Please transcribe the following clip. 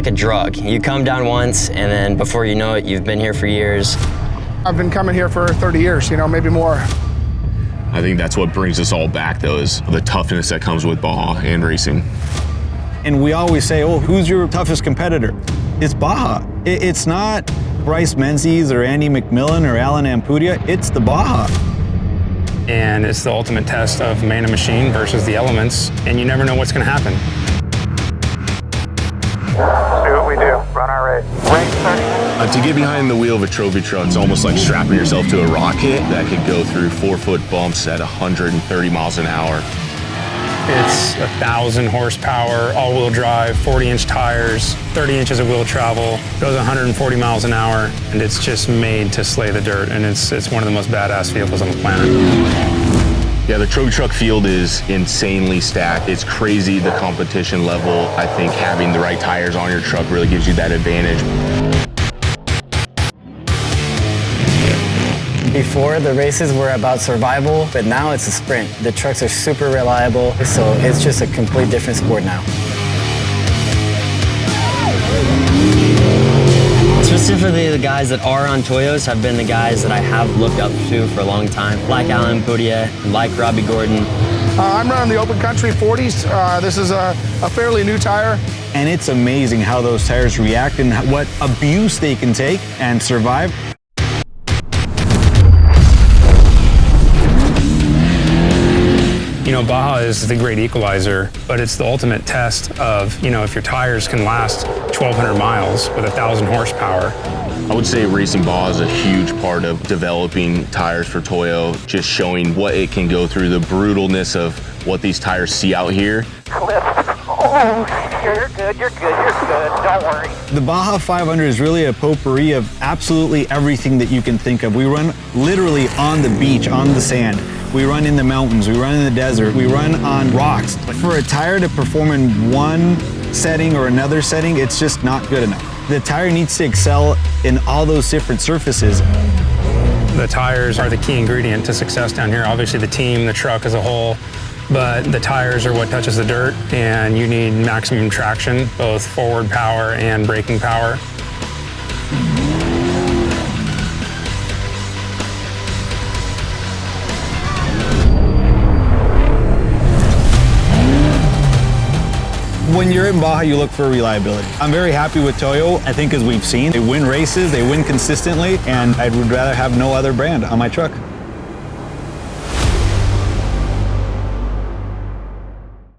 like a drug. You come down once, and then before you know it, you've been here for years. I've been coming here for 30 years, you know, maybe more. I think that's what brings us all back, though, is the toughness that comes with Baja and racing. And we always say, oh, who's your toughest competitor? It's Baja. It's not Bryce Menzies or Andy McMillin or Alan Ampudia. It's the Baja. And it's the ultimate test of man and machine versus the elements, and you never know what's going to happen. Do what we do, run our race. Race 30. To get behind the wheel of a trophy truck, it's almost like strapping yourself to a rocket that could go through 4-foot bumps at 130 miles an hour. It's 1,000 horsepower, all-wheel drive, 40-inch tires, 30 inches of wheel travel, goes 140 miles an hour, and it's just made to slay the dirt, and it's one of the most badass vehicles on the planet. Yeah, the trophy truck field is insanely stacked. It's crazy, the competition level. I think having the right tires on your truck really gives you that advantage. Before, the races were about survival, but now it's a sprint. The trucks are super reliable, so it's just a complete different sport now. Specifically, the guys that are on Toyos have been the guys that I have looked up to for a long time, like Alan Ampudia, like Robby Gordon. I'm running the Open Country 40s. This is a fairly new tire. And it's amazing how those tires react and what abuse they can take and survive. You know, Baja is the great equalizer, but it's the ultimate test of, you know, if your tires can last 1,200 miles with 1,000 horsepower. I would say racing Baja is a huge part of developing tires for Toyo, just showing what it can go through, the brutalness of what these tires see out here. Oh, you're good, don't worry. The Baja 500 is really a potpourri of absolutely everything that you can think of. We run literally on the beach, on the sand. We run in the mountains, we run in the desert, we run on rocks. For a tire to perform in one setting or another setting, it's just not good enough. The tire needs to excel in all those different surfaces. The tires are the key ingredient to success down here. Obviously the team, the truck as a whole, but the tires are what touches the dirt, and you need maximum traction, both forward power and braking power. When you're in Baja, you look for reliability. I'm very happy with Toyo. I think as we've seen, they win races, they win consistently, and I would rather have no other brand on my truck.